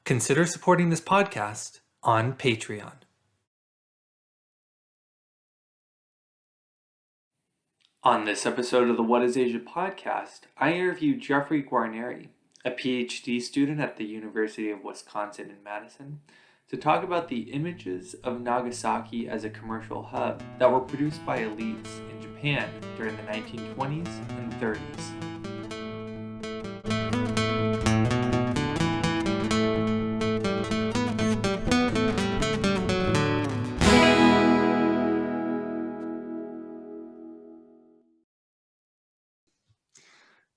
Consider supporting this podcast on Patreon. On this episode of the What is Asia podcast, I interview Jeffrey Guarneri, a PhD student at the University of Wisconsin in Madison, to talk about the images of Nagasaki as a commercial hub that were produced by elites in Japan during the 1920s and 30s.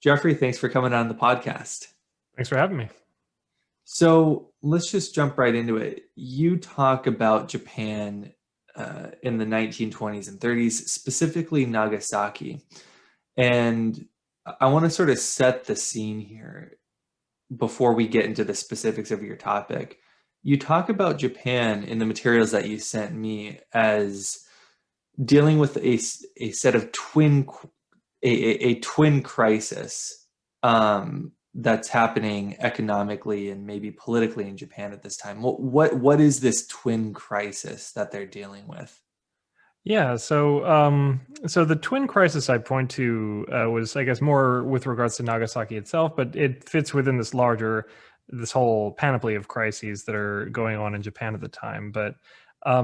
Jeffrey, thanks for coming on the podcast. Thanks for having me. So let's just jump right into it. You talk about Japan in the 1920s and 30s, specifically Nagasaki. And I want to sort of set the scene here before we get into the specifics of your topic. You talk about Japan in the materials that you sent me as dealing with a set of twin crisis that's happening economically and maybe politically in Japan at this time. What is this twin crisis that they're dealing with? Yeah, so the twin crisis I point to was, I guess, more with regards to Nagasaki itself, but it fits within this whole panoply of crises that are going on in Japan at the time. But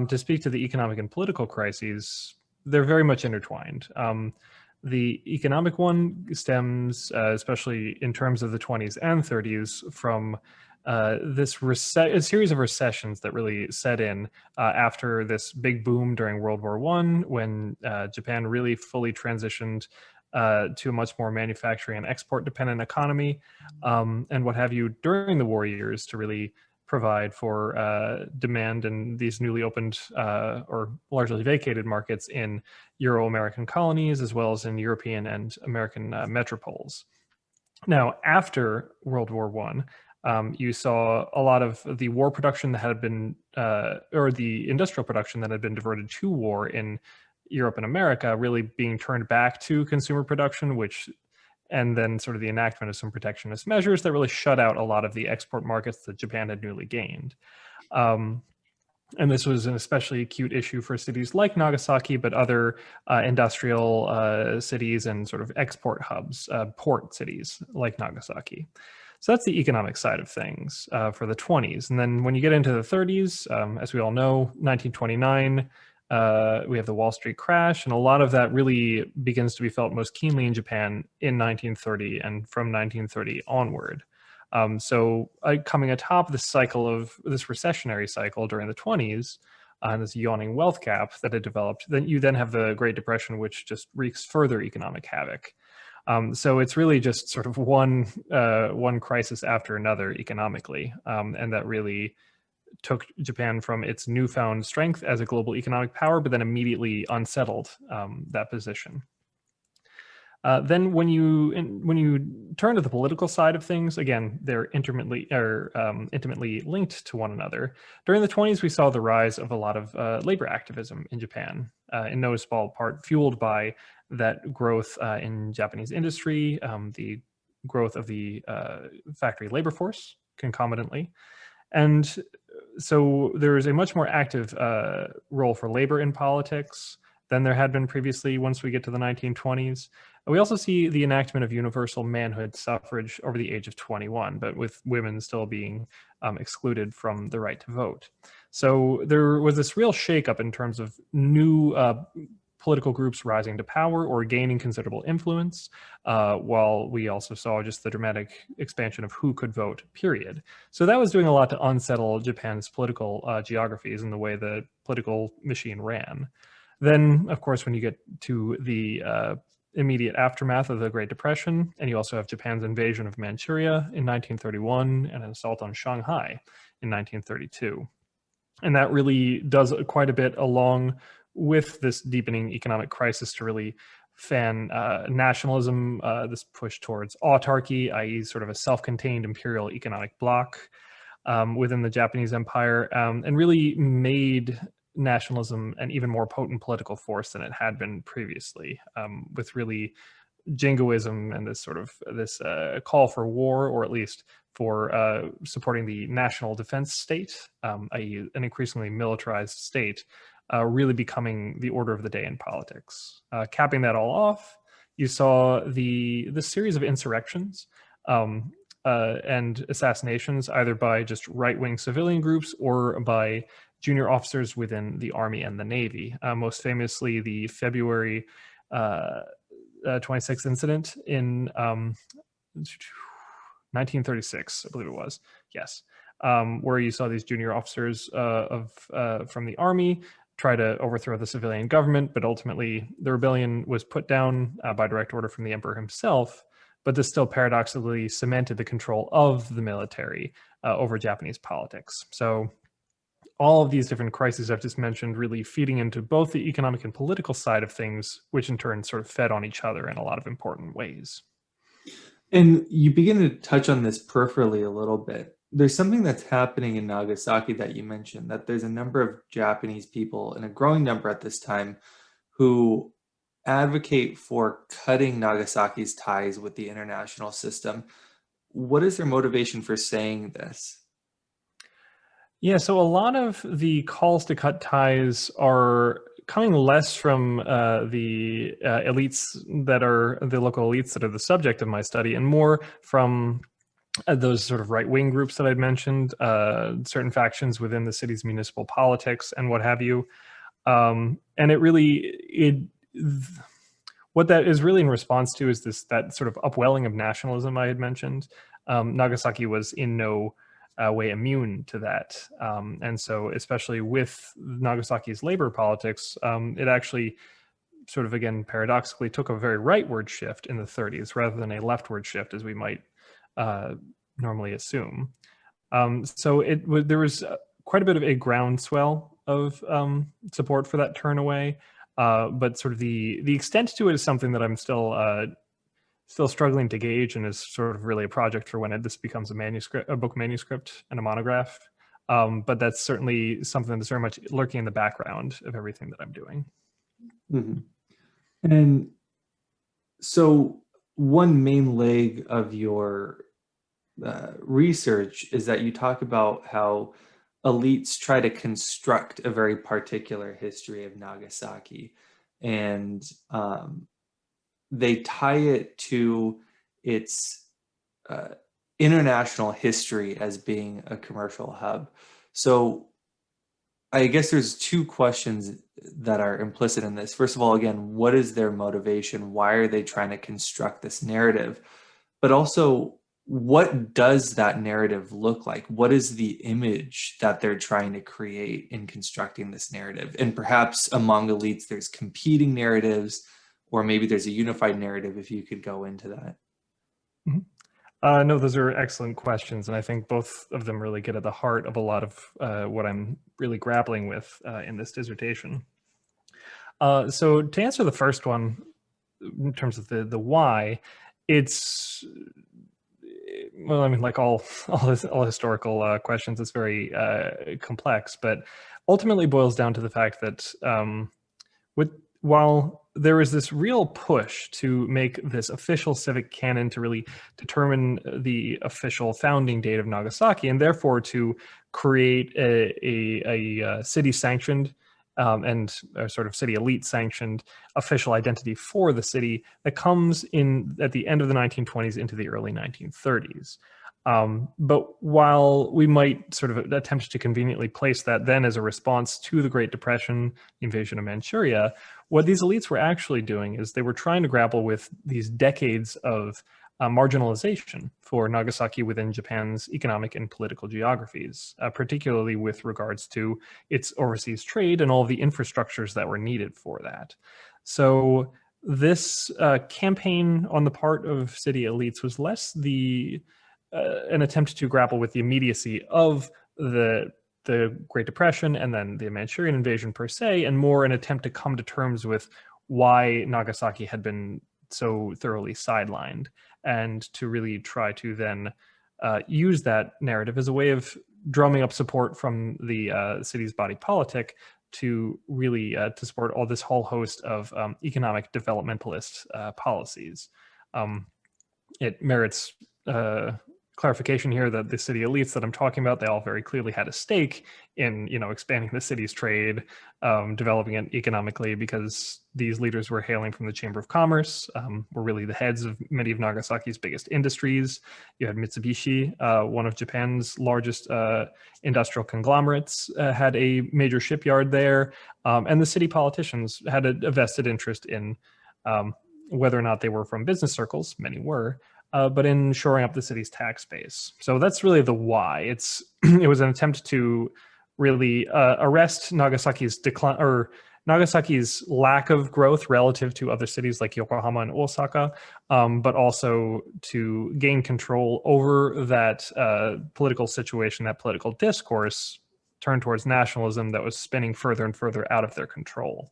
to speak to the economic and political crises, they're very much intertwined. The economic one stems, especially in terms of the 20s and 30s, from a series of recessions that really set in after this big boom during World War I, when Japan really fully transitioned to a much more manufacturing and export-dependent economy, and what have you, during the war years to really provide for demand in these newly opened or largely vacated markets in Euro-American colonies, as well as in European and American metropoles. Now, after World War I, you saw a lot of the war production that had been, or the industrial production that had been diverted to war in Europe and America, really being turned back to consumer production, and then sort of the enactment of some protectionist measures that really shut out a lot of the export markets that Japan had newly gained. And this was an especially acute issue for cities like Nagasaki, but other industrial cities and sort of export hubs, port cities like Nagasaki. So that's the economic side of things for the 20s. And then when you get into the 30s, as we all know, 1929, we have the Wall Street crash, and a lot of that really begins to be felt most keenly in Japan in 1930 and from 1930 onward. So coming atop this recessionary cycle during the 20s, and this yawning wealth gap that had developed, then you have the Great Depression, which just wreaks further economic havoc. So it's really just sort of one crisis after another economically, and that really took Japan from its newfound strength as a global economic power, but then immediately unsettled that position. Then when you turn to the political side of things, again, they're intimately linked to one another. During the 20s, we saw the rise of a lot of labor activism in Japan, in no small part fueled by that growth in Japanese industry, the growth of the factory labor force concomitantly. And so there is a much more active role for labor in politics than there had been previously once we get to the 1920s. We also see the enactment of universal manhood suffrage over the age of 21, but with women still being excluded from the right to vote. So there was this real shakeup in terms of new political groups rising to power or gaining considerable influence, while we also saw just the dramatic expansion of who could vote, period. So that was doing a lot to unsettle Japan's political geographies and the way the political machine ran. Then, of course, when you get to the immediate aftermath of the Great Depression, and you also have Japan's invasion of Manchuria in 1931 and an assault on Shanghai in 1932. And that really does quite a bit along with this deepening economic crisis to really fan nationalism, this push towards autarky, i.e. sort of a self-contained imperial economic bloc within the Japanese empire, and really made nationalism an even more potent political force than it had been previously, with really jingoism and this call for war, or at least for supporting the national defense state, i.e. an increasingly militarized state, really becoming the order of the day in politics. Capping that all off, you saw the series of insurrections and assassinations, either by just right-wing civilian groups or by junior officers within the Army and the Navy. Most famously, the February 26th incident in 1936, I believe it was. Yes, where you saw these junior officers from the Army try to overthrow the civilian government, but ultimately the rebellion was put down by direct order from the emperor himself. But this still paradoxically cemented the control of the military over Japanese politics. So all of these different crises I've just mentioned really feeding into both the economic and political side of things, which in turn sort of fed on each other in a lot of important ways. And you begin to touch on this peripherally a little bit. There's something that's happening in Nagasaki that you mentioned, that there's a number of Japanese people, and a growing number at this time, who advocate for cutting Nagasaki's ties with the international system. What is their motivation for saying this? Yeah, so a lot of the calls to cut ties are coming less from the elites that are the local elites that are the subject of my study, and more from those sort of right-wing groups that I'd mentioned, certain factions within the city's municipal politics and what have you. And what that is really in response to is that sort of upwelling of nationalism I had mentioned. Nagasaki was in no way immune to that. And so especially with Nagasaki's labor politics, it actually sort of, again, paradoxically took a very rightward shift in the 30s rather than a leftward shift as we might normally assume. So there was quite a bit of a groundswell of support for that turn away, but sort of the extent to it is something that I'm still struggling to gauge, and is sort of really a project for when this becomes a book manuscript and a monograph. But that's certainly something that's very much lurking in the background of everything that I'm doing. Mm-hmm. And so one main leg of your research is that you talk about how elites try to construct a very particular history of Nagasaki, and they tie it to its international history as being a commercial hub. So I guess there's two questions that are implicit in this. First of all, again, what is their motivation? Why are they trying to construct this narrative? But also, what does that narrative look like? What is the image that they're trying to create in constructing this narrative? And perhaps among elites, there's competing narratives, or maybe there's a unified narrative, if you could go into that. Mm-hmm. No, those are excellent questions. And I think both of them really get at the heart of a lot of what I'm really grappling with in this dissertation. So to answer the first one, in terms of the why, it's, well, I mean, like all historical questions, it's very complex, but ultimately boils down to the fact that while there is this real push to make this official civic canon to really determine the official founding date of Nagasaki, and therefore to create a city-sanctioned and sort of city elite sanctioned official identity for the city that comes in at the end of the 1920s into the early 1930s. But while we might sort of attempt to conveniently place that then as a response to the Great Depression, the invasion of Manchuria, what these elites were actually doing is they were trying to grapple with these decades of marginalization for Nagasaki within Japan's economic and political geographies, particularly with regards to its overseas trade and all the infrastructures that were needed for that. So this campaign on the part of city elites was less an attempt to grapple with the immediacy of the Great Depression and then the Manchurian invasion per se, and more an attempt to come to terms with why Nagasaki had been so thoroughly sidelined, and to really try to then use that narrative as a way of drumming up support from the city's body politic to really to support all this whole host of economic developmentalist policies. It merits clarification here that the city elites that I'm talking about, they all very clearly had a stake in, expanding the city's trade, developing it economically, because these leaders were hailing from the Chamber of Commerce, were really the heads of many of Nagasaki's biggest industries. You had Mitsubishi, one of Japan's largest industrial conglomerates, had a major shipyard there, and the city politicians had a vested interest in whether or not they were from business circles, many were, but in shoring up the city's tax base. So that's really the why. It was an attempt to really arrest Nagasaki's decline, or Nagasaki's lack of growth relative to other cities like Yokohama and Osaka, but also to gain control over that political situation, that political discourse turned towards nationalism that was spinning further and further out of their control.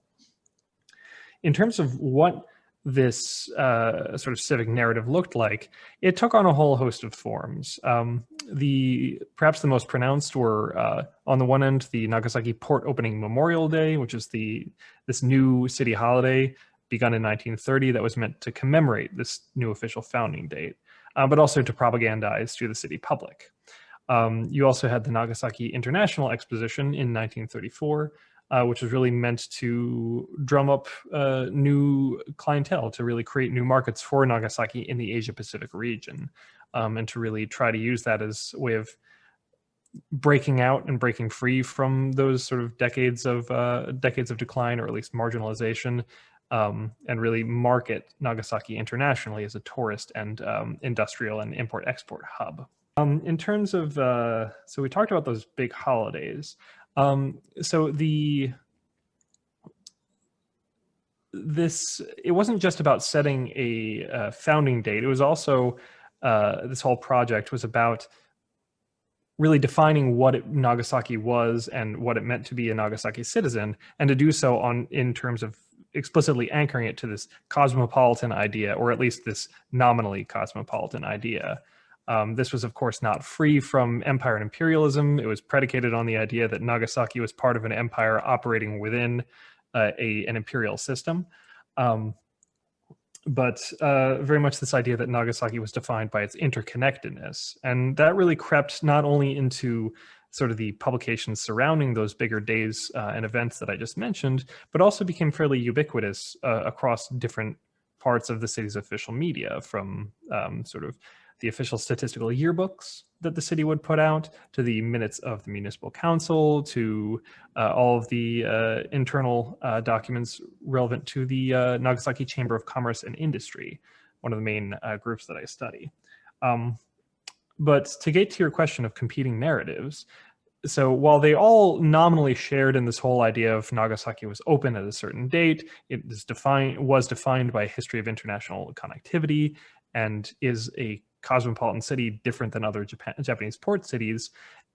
In terms of what this sort of civic narrative looked like, it took on a whole host of forms. Perhaps the most pronounced were, on the one end, the Nagasaki Port Opening Memorial Day, which is this new city holiday begun in 1930 that was meant to commemorate this new official founding date, but also to propagandize to the city public. You also had the Nagasaki International Exposition in 1934, which was really meant to drum up new clientele, to really create new markets for Nagasaki in the Asia-Pacific region, and to really try to use that as a way of breaking out and breaking free from those sort of decades of decline, or at least marginalization, and really market Nagasaki internationally as a tourist and industrial and import-export hub. In terms of, so we talked about those big holidays. So it wasn't just about setting a founding date. It was also, this whole project was about really defining what Nagasaki was and what it meant to be a Nagasaki citizen, and to do so in terms of explicitly anchoring it to this cosmopolitan idea, or at least this nominally cosmopolitan idea. This was, of course, not free from empire and imperialism. It was predicated on the idea that Nagasaki was part of an empire operating within an imperial system. But very much this idea that Nagasaki was defined by its interconnectedness. And that really crept not only into sort of the publications surrounding those bigger days and events that I just mentioned, but also became fairly ubiquitous across different parts of the city's official media, from sort of the official statistical yearbooks that the city would put out, to the minutes of the municipal council, to all of the internal documents relevant to the Nagasaki Chamber of Commerce and Industry, one of the main groups that I study. But to get to your question of competing narratives, so while they all nominally shared in this whole idea of Nagasaki was open at a certain date, it was defined by a history of international connectivity, and is a cosmopolitan city different than other Japanese port cities,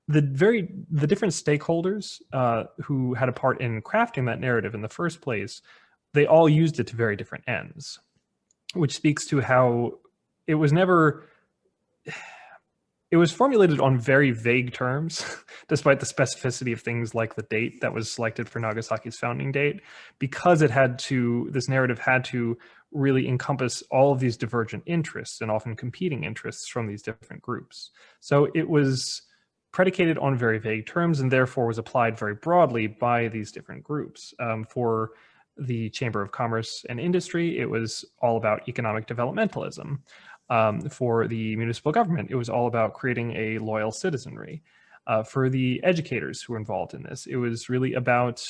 the different stakeholders who had a part in crafting that narrative in the first place, they all used it to very different ends, which speaks to how it was formulated on very vague terms, despite the specificity of things like the date that was selected for Nagasaki's founding date, because this narrative had to really encompass all of these divergent interests and often competing interests from these different groups. So it was predicated on very vague terms, and therefore was applied very broadly by these different groups. For the Chamber of Commerce and Industry, it was all about economic developmentalism. For the municipal government, it was all about creating a loyal citizenry. For the educators who were involved in this, it was really about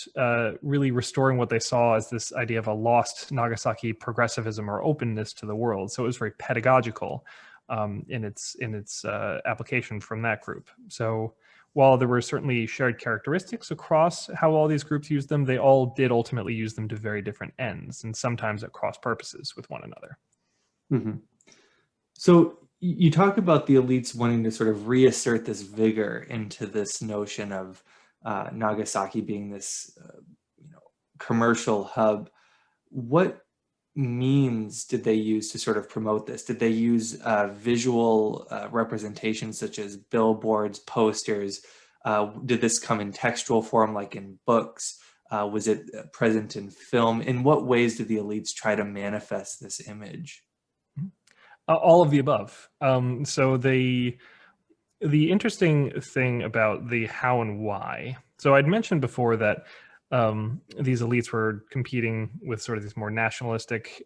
really restoring what they saw as this idea of a lost Nagasaki progressivism or openness to the world. So it was very pedagogical in its application from that group. So while there were certainly shared characteristics across how all these groups used them, they all did ultimately use them to very different ends, and sometimes at cross purposes with one another. Mm-hmm. So you talk about the elites wanting to sort of reassert this vigor into this notion of Nagasaki being this commercial hub. What means did they use to sort of promote this? Did they use visual representations such as billboards, posters? Did this come in textual form, like in books? Was it present in film? In what ways did the elites try to manifest this image? All of the above. So the interesting thing about the how and why. So I'd mentioned before that these elites were competing with sort of these more nationalistic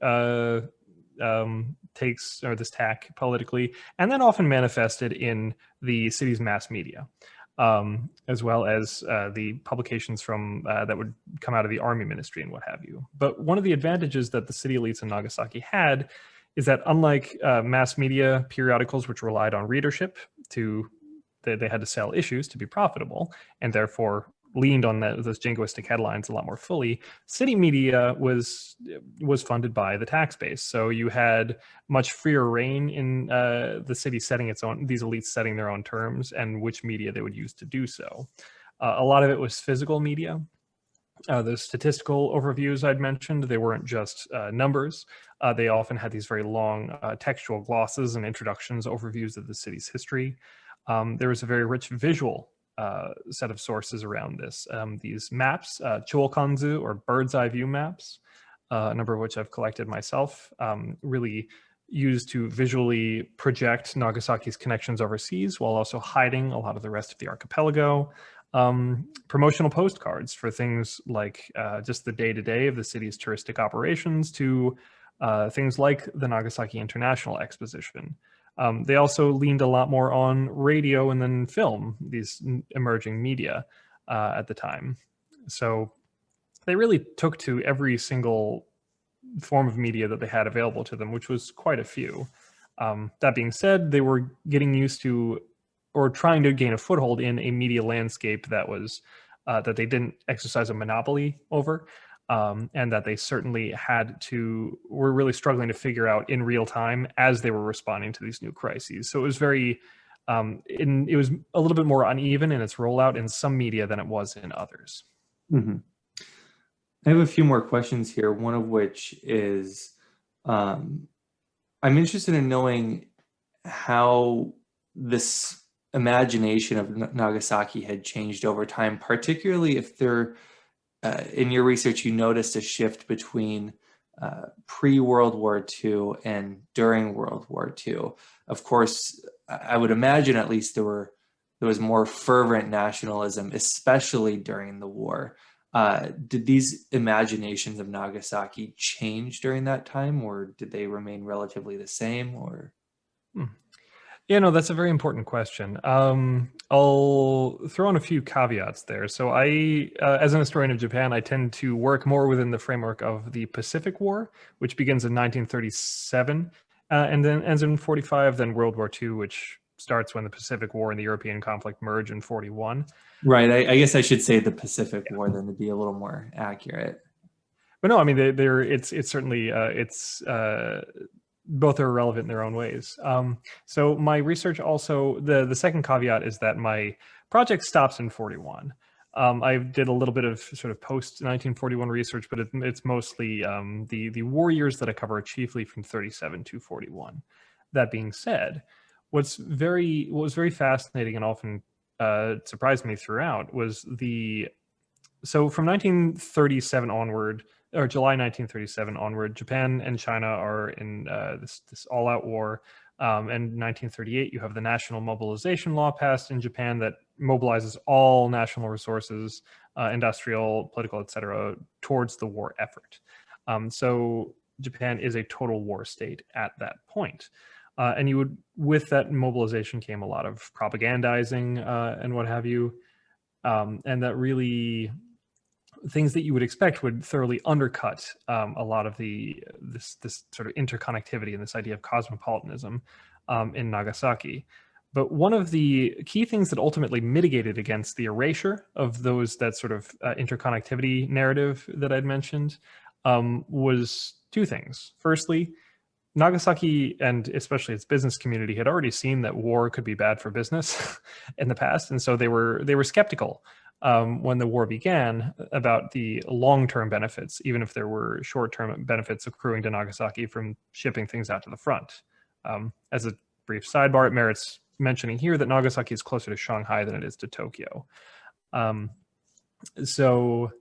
takes, or this tack politically, and then often manifested in the city's mass media, as well as the publications from that would come out of the army ministry and what have you. But one of the advantages that the city elites in Nagasaki had is that, unlike mass media periodicals, which relied on readership they had to sell issues to be profitable, and therefore leaned on those jingoistic headlines a lot more fully, city media was funded by the tax base. So you had much freer reign in the city setting these elites setting their own terms and which media they would use to do so. A lot of it was physical media. The statistical overviews I'd mentioned, they weren't just numbers. They often had these very long textual glosses and introductions, overviews of the city's history. There was a very rich visual set of sources around this. These maps, Chuokanzu, or bird's eye view maps, a number of which I've collected myself, really used to visually project Nagasaki's connections overseas while also hiding a lot of the rest of the archipelago. Promotional postcards for things like just the day-to-day of the city's touristic operations to things like the Nagasaki International Exposition. They also leaned a lot more on radio and then film, these emerging media at the time. So they really took to every single form of media that they had available to them, which was quite a few. That being said, they were getting used to, or trying to gain a foothold in, a media landscape that was that they didn't exercise a monopoly over, and that they certainly were really struggling to figure out in real time as they were responding to these new crises. So it was it was a little bit more uneven in its rollout in some media than it was in others. Mm-hmm. I have a few more questions here, one of which is I'm interested in knowing how this imagination of Nagasaki had changed over time, particularly if in your research you noticed a shift between pre-World War II and during World War II. Of course, I would imagine at least there was more fervent nationalism, especially during the war. Did these imaginations of Nagasaki change during that time, or did they remain relatively the same? Or Yeah, no, that's a very important question. I'll throw in a few caveats there. So I, as an historian of Japan, I tend to work more within the framework of the Pacific War, which begins in 1937 and then ends in 45, then World War II, which starts when the Pacific War and the European conflict merge in 41. Right. I guess I should say the Pacific War then, to be a little more accurate. But no, I mean, it's certainly both are relevant in their own ways. So my research also, the second caveat is that my project stops in 41. I did a little bit of sort of post 1941 research, but it's mostly the war years that I cover, chiefly from 37 to 41. That being said, what was very fascinating and often surprised me throughout was so from 1937 onward, or July 1937 onward, Japan and China are in this all-out war. And in 1938, you have the national mobilization law passed in Japan that mobilizes all national resources, industrial, political, etc., towards the war effort. So Japan is a total war state at that point. And with that mobilization came a lot of propagandizing and what have you. And that really, things that you would expect would thoroughly undercut a lot of this sort of interconnectivity and this idea of cosmopolitanism in Nagasaki. But one of the key things that ultimately mitigated against the erasure of that sort of interconnectivity narrative that I'd mentioned was two things. Firstly, Nagasaki, and especially its business community, had already seen that war could be bad for business in the past, and so they were skeptical when the war began about the long-term benefits, even if there were short-term benefits accruing to Nagasaki from shipping things out to the front. As a brief sidebar, it merits mentioning here that Nagasaki is closer to Shanghai than it is to Tokyo. So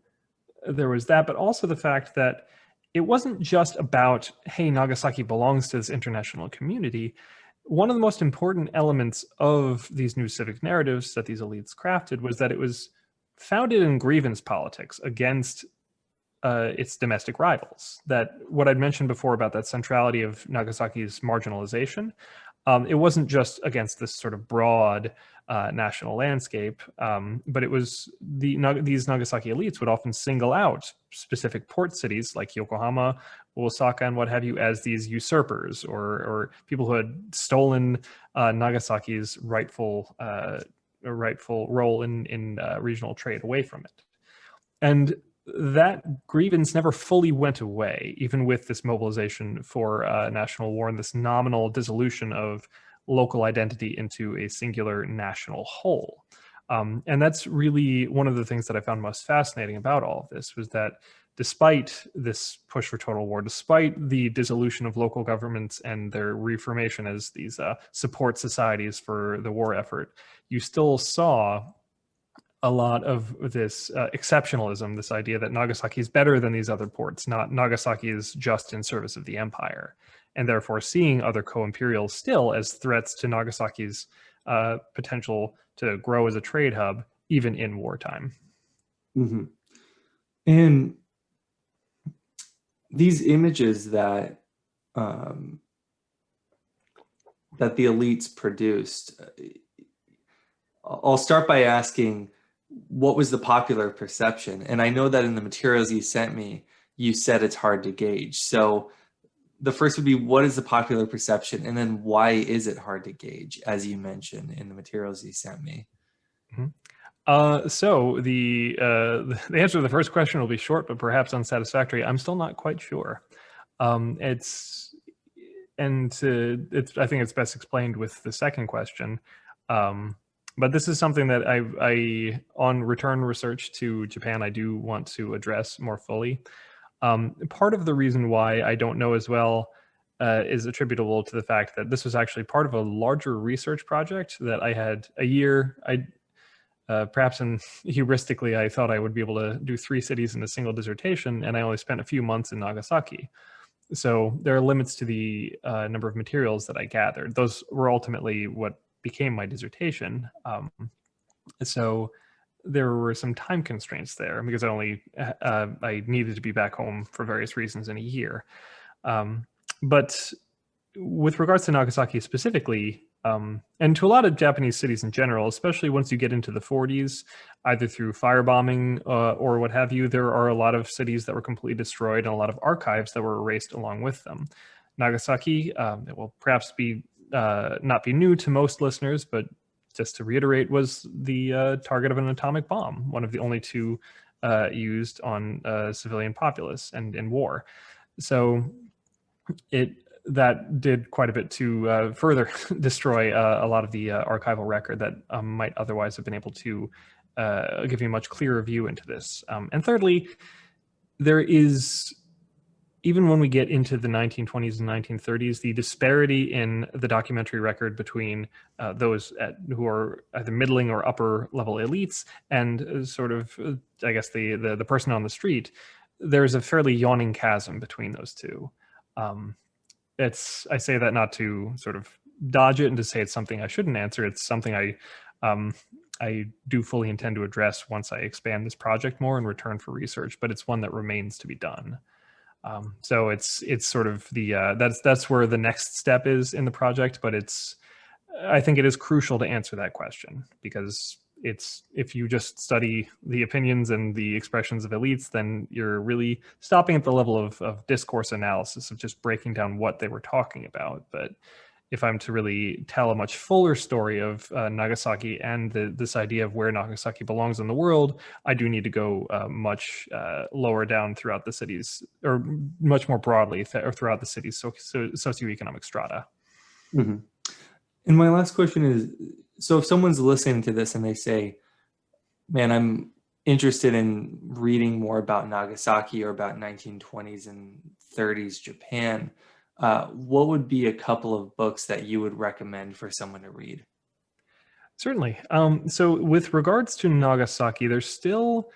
there was that, but also the fact that it wasn't just about, hey, Nagasaki belongs to this international community. One of the most important elements of these new civic narratives that these elites crafted was that it was founded in grievance politics against its domestic rivals. That what I'd mentioned before about that centrality of Nagasaki's marginalization, it wasn't just against this sort of broad national landscape, but it was these Nagasaki elites would often single out specific port cities like Yokohama, Osaka, and what have you as these usurpers or people who had stolen Nagasaki's rightful role in regional trade away from it. And that grievance never fully went away, even with this mobilization for national war and this nominal dissolution of local identity into a singular national whole. And that's really one of the things that I found most fascinating about all of this, was that despite this push for total war, despite the dissolution of local governments and their reformation as these support societies for the war effort, you still saw a lot of this exceptionalism, this idea that Nagasaki is better than these other ports, not Nagasaki is just in service of the empire, and therefore seeing other co-imperials still as threats to Nagasaki's potential to grow as a trade hub, even in wartime. Mm-hmm. And these images that that the elites produced, I'll start by asking, what was the popular perception? And I know that in the materials you sent me, you said it's hard to gauge. So the first would be, what is the popular perception? And then why is it hard to gauge, as you mentioned in the materials you sent me? Mm-hmm. So the answer to the first question will be short, but perhaps unsatisfactory. I'm still not quite sure. I think it's best explained with the second question. But this is something that I on return research to Japan, I do want to address more fully. Part of the reason why I don't know as well is attributable to the fact that this was actually part of a larger research project that I had a year. Perhaps heuristically, I thought I would be able to do 3 cities in a single dissertation, and I only spent a few months in Nagasaki. So there are limits to the number of materials that I gathered. Those were ultimately what became my dissertation. So there were some time constraints there because I needed to be back home for various reasons in a year. But with regards to Nagasaki specifically, and to a lot of Japanese cities in general, especially once you get into the 40s, either through firebombing or what have you, there are a lot of cities that were completely destroyed and a lot of archives that were erased along with them. Nagasaki, it will perhaps be not be new to most listeners, but just to reiterate, was the target of an atomic bomb, one of the only 2 used on civilian populace and in war. So that did quite a bit to further destroy a lot of the archival record that might otherwise have been able to give you a much clearer view into this. And thirdly, there is, even when we get into the 1920s and 1930s, the disparity in the documentary record between those who are either middling or upper level elites and sort of, I guess, the person on the street, there's a fairly yawning chasm between those two. I say that not to sort of dodge it and to say it's something I shouldn't answer. It's something I do fully intend to address once I expand this project more in return for research, but it's one that remains to be done. So it's sort of that's where the next step is in the project, but I think it is crucial to answer that question, because if you just study the opinions and the expressions of elites, then you're really stopping at the level of discourse analysis, of just breaking down what they were talking about. But if I'm to really tell a much fuller story of Nagasaki and this idea of where Nagasaki belongs in the world, I do need to go much lower down throughout the cities, or much more broadly throughout the city's socioeconomic strata. Mm-hmm. And my last question is, so if someone's listening to this and they say, man, I'm interested in reading more about Nagasaki or about 1920s and 30s Japan, what would be a couple of books that you would recommend for someone to read? Certainly. So with regards to Nagasaki, there's still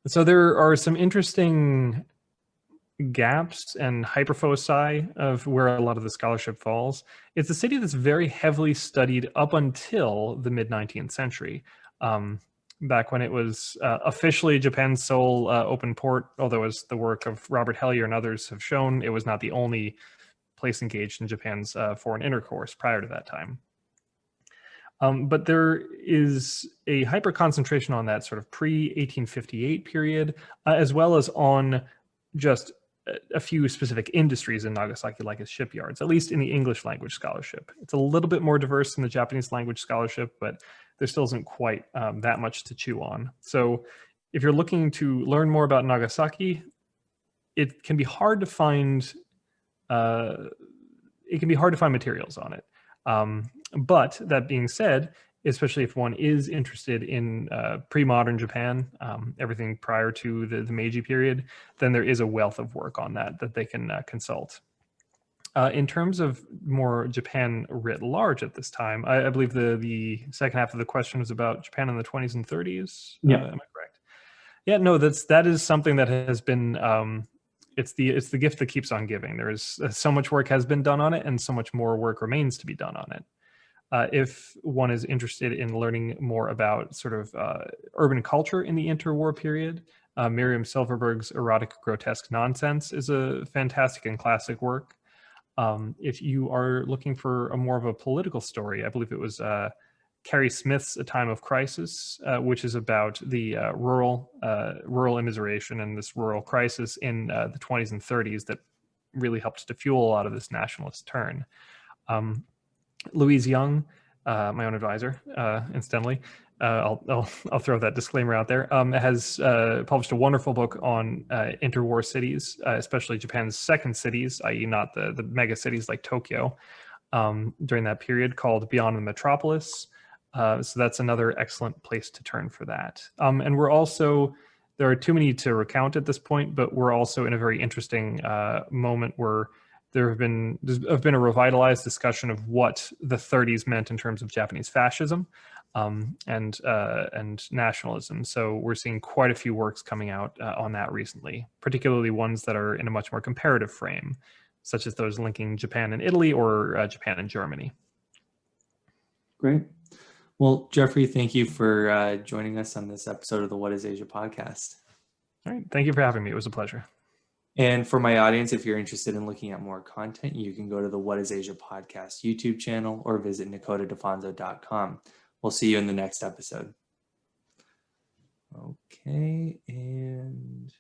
So there are some interesting gaps and hyperfoci of where a lot of the scholarship falls. It's a city that's very heavily studied up until the mid 19th century. Back when it was officially Japan's sole open port, although as the work of Robert Hellyer and others have shown, it was not the only place engaged in Japan's foreign intercourse prior to that time. But there is a hyper concentration on that sort of pre-1858 period, as well as on just a few specific industries in Nagasaki, like its shipyards, at least in the English language scholarship. It's a little bit more diverse in the Japanese language scholarship, but there still isn't quite that much to chew on. So if you're looking to learn more about Nagasaki, it can be hard to find materials on it. But that being said, especially if one is interested in pre-modern Japan, everything prior to the Meiji period, then there is a wealth of work on that they can consult. In terms of more Japan writ large at this time, I believe the second half of the question was about Japan in the 20s and 30s. Yeah. Am I correct? Yeah, no, that is something that has been it's the gift that keeps on giving. There is so much work has been done on it, and so much more work remains to be done on it. If one is interested in learning more about sort of urban culture in the interwar period, Miriam Silverberg's Erotic Grotesque Nonsense is a fantastic and classic work. If you are looking for a more of a political story, I believe it was Carrie Smith's A Time of Crisis, which is about the rural immiseration and this rural crisis in the 20s and 30s that really helped to fuel a lot of this nationalist turn. Louise Young, my own advisor, incidentally, I'll throw that disclaimer out there, has published a wonderful book on interwar cities, especially Japan's second cities, i.e. not the mega cities like Tokyo, during that period, called Beyond the Metropolis. So that's another excellent place to turn for that. And we're also, there are too many to recount at this point, but we're also in a very interesting moment where there's been a revitalized discussion of what the 30s meant in terms of Japanese fascism and nationalism. So we're seeing quite a few works coming out on that recently, particularly ones that are in a much more comparative frame, such as those linking Japan and Italy or Japan and Germany. Great. Well, Jeffrey, thank you for joining us on this episode of the What is Asia podcast. All right. Thank you for having me. It was a pleasure. And for my audience, if you're interested in looking at more content, you can go to the What is Asia podcast YouTube channel or visit nakotadefonso.com. We'll see you in the next episode. Okay, and